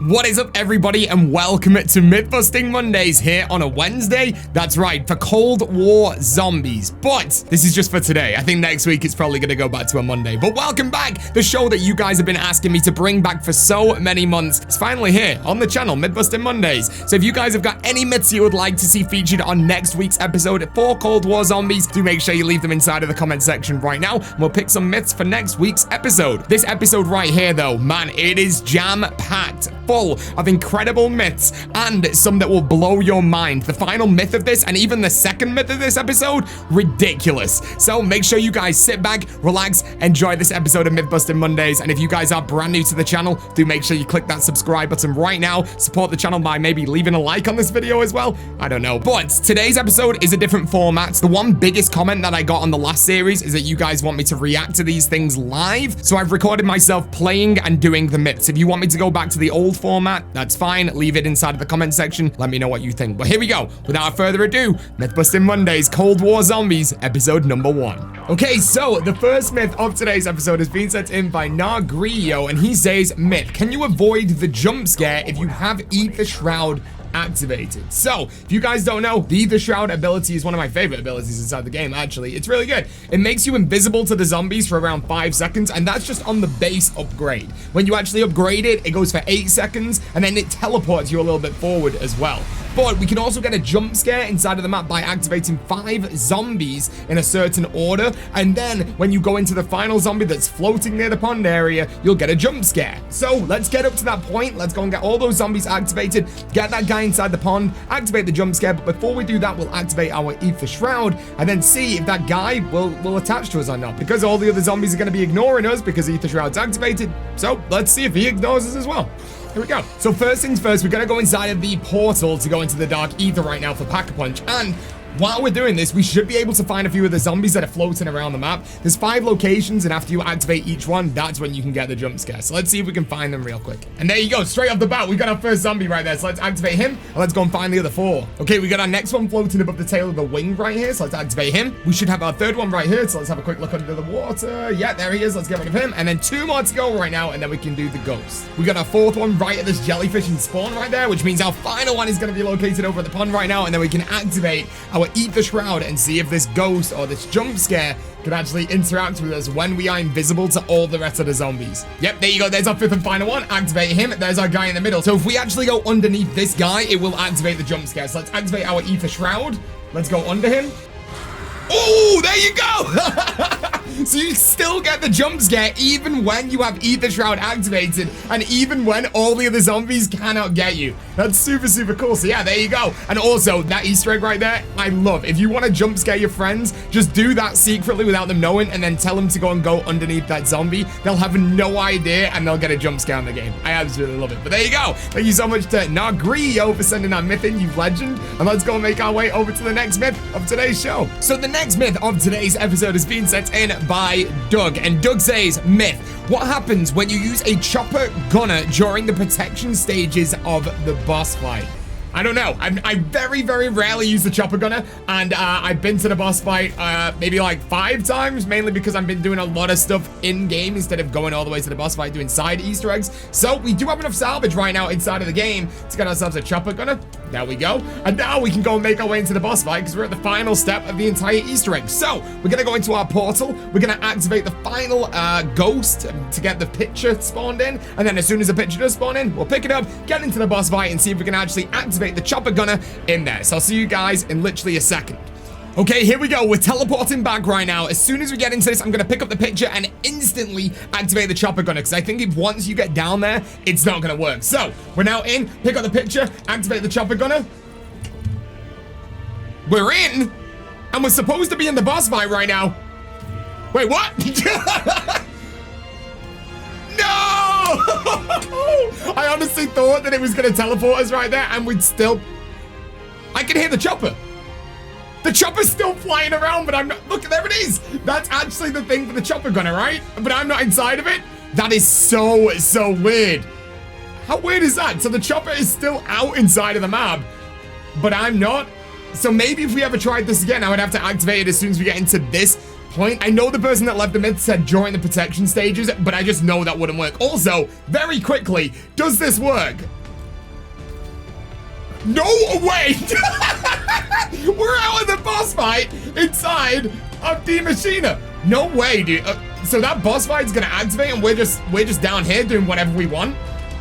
What is up, everybody, and welcome to Myth-Busting Mondays here on a Wednesday. That's right, for Cold War Zombies. But this is just for today. I think next week it's probably going to go back to a Monday. But welcome back. The show that you guys have been asking me to bring back for so many months is finally here on the channel, Myth-Busting Mondays. So if you guys have got any myths you would like to see featured on next week's episode for Cold War Zombies, do make sure you leave them inside of the comment section right now. And we'll pick some myths for next week's episode. This episode right here, though, man, it is jam-packed, full of incredible myths and some that will blow your mind. The final myth of this and even the second myth of this episode, ridiculous. So make sure you guys sit back, relax, enjoy this episode of Myth-Busting Mondays. And if you guys are brand new to the channel, do make sure you click that subscribe button right now. Support the channel by maybe leaving a like on this video as well. I don't know. But today's episode is a different format. The one biggest comment that I got on the last series is that you guys want me to react to these things live. So I've recorded myself playing and doing the myths. If you want me to go back to the old format, that's fine. Leave it inside of the comment section. Let me know what you think. But here we go. Without further ado, Myth-Busting Mondays, Cold War Zombies, episode number 1. Okay, so the first myth of today's episode is being sent in by Nagrio, and he says, myth, can you avoid the jump scare if you have Eat the Shroud activated? So, if you guys don't know, the Eat the Shroud ability is one of my favorite abilities inside the game, actually. It's really good. It makes you invisible to the zombies for around 5 seconds, and that's just on the base upgrade. When you actually upgrade it, it goes for 8 seconds, and then it teleports you a little bit forward as well. But we can also get a jump scare inside of the map by activating 5 zombies in a certain order, and then when you go into the final zombie that's floating near the pond area, you'll get a jump scare. So let's get up to that point. Let's go and get all those zombies activated, get that guy inside the pond, activate the jump scare. But before we do that, we'll activate our Eat the Shroud and then see if that guy will attach to us or not, because all the other zombies are going to be ignoring us because Eat the Shroud's activated. So let's see if he ignores us as well. Here we go. So first things first, we're gonna go inside of the portal to go into the Dark Ether right now for Pack-a-Punch. And while we're doing this, we should be able to find a few of the zombies that are floating around the map. There's 5 locations, and after you activate each one, that's when you can get the jump scare. So let's see if we can find them real quick. And there you go, straight off the bat, we got our first zombie right there. So let's activate him, and let's go and find the other 4. Okay, we got our next one floating above the tail of the wing right here, so let's activate him. We should have our third one right here, so let's have a quick look under the water. Yeah, there he is. Let's get rid of him. And then 2 more to go right now, and then we can do the ghost. We got our 4th one right at this jellyfish and spawn right there, which means our final one is going to be located over at the pond right now, and then we can activate our Eat the Shroud and see if this ghost or this jump scare can actually interact with us when we are invisible to all the rest of the zombies. Yep, there you go. There's our 5th and final one. Activate him. There's our guy in the middle. So if we actually go underneath this guy, it will activate the jump scare. So let's activate our Eat the Shroud. Let's go under him. Oh, there you go. So you still get the jump scare even when you have Eat the Shroud activated and even when all the other zombies cannot get you. That's super, super cool. So yeah, there you go. And also that Easter egg right there, I love. If you want to jump scare your friends, just do that secretly without them knowing and then tell them to go and go underneath that zombie. They'll have no idea and they'll get a jump scare in the game. I absolutely love it. But there you go. Thank you so much to Nagrio for sending that myth in, you legend. And let's go make our way over to the next myth of today's show. So the next myth of today's episode is being sent in by Doug, and Doug says, myth, what happens when you use a chopper gunner during the protection stages of the boss fight? I don't know. I very, very rarely use the chopper gunner, and I've been to the boss fight maybe like 5 times, mainly because I've been doing a lot of stuff in-game instead of going all the way to the boss fight doing side Easter eggs. So we do have enough salvage right now inside of the game to get ourselves a chopper gunner. There we go. And now we can go and make our way into the boss fight because we're at the final step of the entire Easter egg. So we're going to go into our portal. We're going to activate the final ghost to get the picture spawned in. And then as soon as the picture does spawn in, we'll pick it up, get into the boss fight, and see if we can actually activate the chopper gunner in there. So I'll see you guys in literally a second. Okay, here we go. We're teleporting back right now. As soon as we get into this, I'm going to pick up the picture and instantly activate the chopper gunner, because I think if once you get down there, it's not going to work. So we're now in, pick up the picture, activate the chopper gunner. We're in, and we're supposed to be in the boss fight right now. Wait, what? No! I honestly thought that it was going to teleport us right there, and we'd still... I can hear the chopper. The chopper's still flying around, but I'm not... Look, there it is. That's actually the thing for the chopper gunner, right? But I'm not inside of it. That is so weird. How weird is that? So the chopper is still out inside of the map, but I'm not. So maybe if we ever tried this again, I would have to activate it as soon as we get into this point. I know the person that left the myth said join the protection stages, but I just know that wouldn't work. Also, very quickly, does this work? No way! We're out of the boss fight inside of D Machina. No way, dude. So that boss fight's gonna activate and we're just down here doing whatever we want?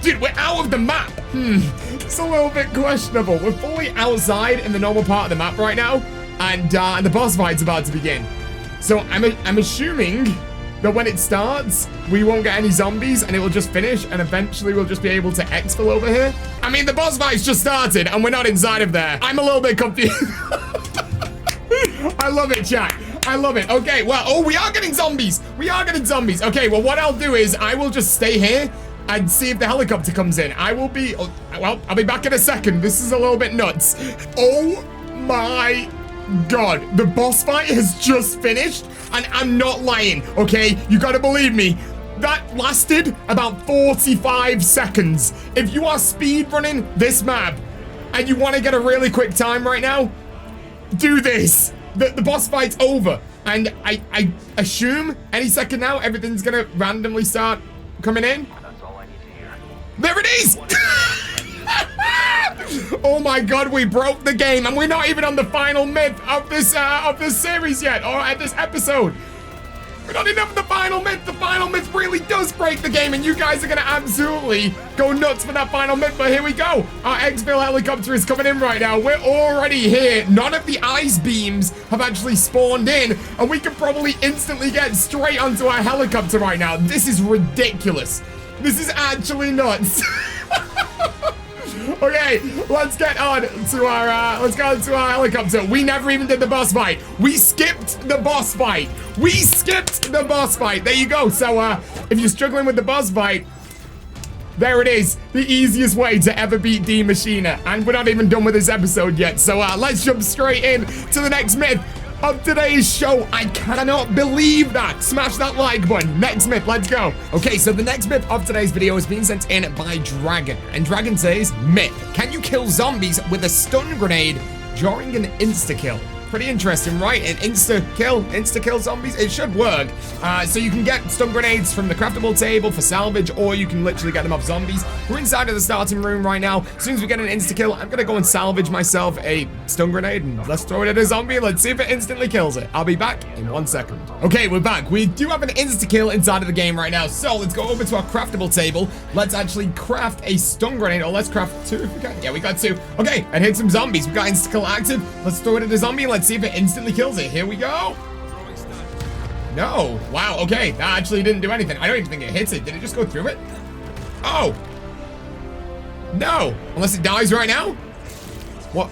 Dude, we're out of the map. It's a little bit questionable. We're fully outside in the normal part of the map right now, and the boss fight's about to begin. So I'm assuming that when it starts, we won't get any zombies and it will just finish, and eventually we'll just be able to exfil over here. I mean, the boss fight's just started and we're not inside of there. I'm a little bit confused. I love it, chat. I love it. Okay, well, oh, we are getting zombies. We are getting zombies. Okay, well, what I'll do is I will just stay here and see if the helicopter comes in. I'll be back in a second. This is a little bit nuts. Oh my God, the boss fight has just finished, and I'm not lying, okay? You gotta believe me. That lasted about 45 seconds. If you are speed running this map and you want to get a really quick time right now, do this. The boss fight's over, and I assume any second now everything's gonna randomly start coming in. There it is! Oh my God, we broke the game, and we're not even on the final myth of this series yet, or at this episode. We're not even on the final myth. The final myth really does break the game, and you guys are gonna absolutely go nuts for that final myth. But here we go. Our Exile helicopter is coming in right now. We're already here. None of the ice beams have actually spawned in, and we can probably instantly get straight onto our helicopter right now. This is ridiculous. This is actually nuts. Okay, let's get on to our helicopter. We never even did the boss fight. We skipped the boss fight. We skipped the boss fight. There you go. So if you're struggling with the boss fight, there it is. The easiest way to ever beat D Machina. And we're not even done with this episode yet. So let's jump straight in to the next myth of today's show. I cannot believe that. Smash that like button. Next myth, let's go. Okay, so the next myth of today's video is being sent in by Dragon. And Dragon says, myth, can you kill zombies with a stun grenade during an insta-kill? Pretty interesting, right? An insta-kill zombies. It should work. So you can get stun grenades from the craftable table for salvage, or you can literally get them off zombies. We're inside of the starting room right now. As soon as we get an insta-kill, I'm gonna go and salvage myself a stun grenade, and let's throw it at a zombie. Let's see if it instantly kills it. I'll be back in 1 second. Okay, we're back. We do have an insta-kill inside of the game right now. So let's go over to our craftable table. Let's actually craft a stun grenade, or let's craft 2 if we can. Yeah, we got 2. Okay, and hit some zombies. We got insta-kill active. Let's throw it at a zombie, and let's see if it instantly kills it. Here we go. No. Wow, okay. That actually didn't do anything. I don't even think it hits it. Did it just go through it? Oh. No. Unless it dies right now? What?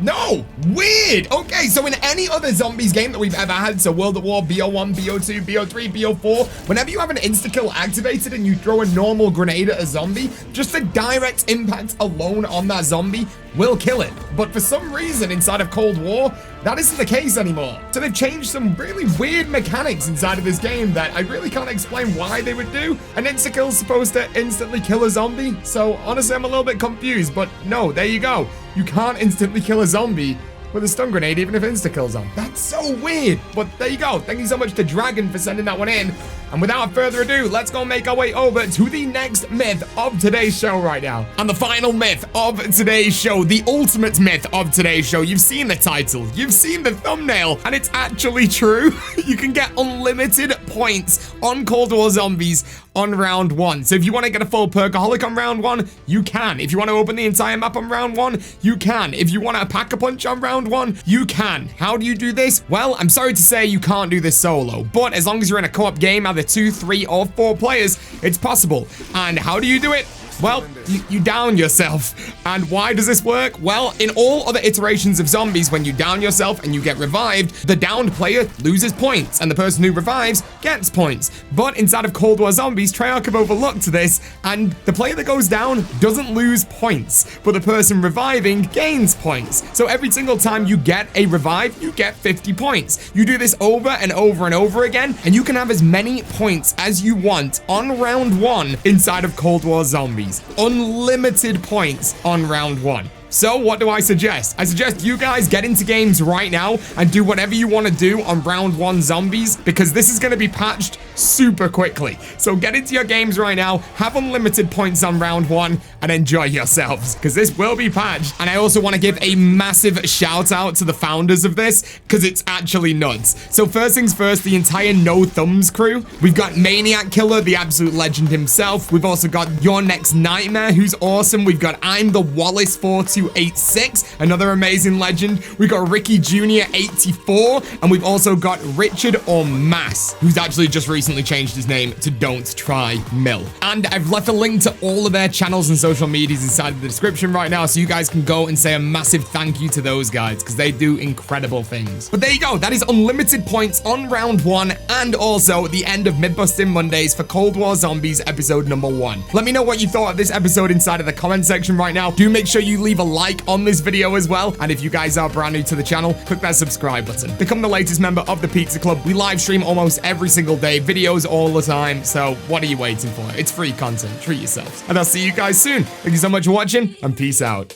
No. Weird. Okay, so in any other zombies game that we've ever had, so World at War, BO1, BO2, BO3, BO4, whenever you have an insta-kill activated and you throw a normal grenade at a zombie, just the direct impact alone on that zombie will kill it. But for some reason inside of Cold War, that isn't the case anymore. So they've changed some really weird mechanics inside of this game that I really can't explain why they would do. An insta-kill is supposed to instantly kill a zombie, so honestly I'm a little bit confused, but no, there you go. You can't instantly kill a zombie with a stun grenade even if insta-kill's on. That's so weird, but there you go. Thank you so much to Dragon for sending that one in. And without further ado, let's go make our way over to the next myth of today's show right now. And the final myth of today's show, the ultimate myth of today's show. You've seen the title, you've seen the thumbnail, and it's actually true. You can get unlimited points on Cold War Zombies on round 1. So if you want to get a full perkaholic on round 1, you can. If you want to open the entire map on round 1, you can. If you want to pack a punch on round 1, you can. How do you do this? Well, I'm sorry to say you can't do this solo, but as long as you're in a co-op game, either 2, 3, or 4 players, it's possible. And how do you do it? Well, you down yourself. And why does this work? Well, in all other iterations of zombies, when you down yourself and you get revived, the downed player loses points, and the person who revives gets points. But inside of Cold War Zombies, Treyarch have overlooked this, and the player that goes down doesn't lose points, but the person reviving gains points. So every single time you get a revive, you get 50 points. You do this over and over and over again, and you can have as many points as you want on round 1 inside of Cold War Zombies. Unlimited points on round 1. So what do I suggest? I suggest you guys get into games right now and do whatever you want to do on round 1 zombies, because this is going to be patched super quickly. So get into your games right now, have unlimited points on round 1, and enjoy yourselves, because this will be patched. And I also want to give a massive shout out to the founders of this, because it's actually nuts. So first things first, the entire No Thumbs crew. We've got Maniac Killer, the absolute legend himself. We've also got UrNextNightmare, who's awesome. We've got I'm the Wallace 4286, another amazing legend. We've got Ricky Jr. 84, and we've also got Richard or Mass, who's actually just recently changed his name to DontTryMii. And I've left a link to all of their channels and social medias inside of the description right now, so you guys can go and say a massive thank you to those guys, because they do incredible things. But there you go, that is unlimited points on round 1, and also the end of Mid-Busting Mondays for Cold War Zombies episode number 1. Let me know what you thought of this episode inside of the comment section right now. Do make sure you leave a like on this video as well, and if you guys are brand new to the channel, click that subscribe button. Become the latest member of the Pizza Club. We live stream almost every single day, videos all the time, so what are you waiting for? It's free content. Treat yourselves. And I'll see you guys soon. Thank you so much for watching, and peace out.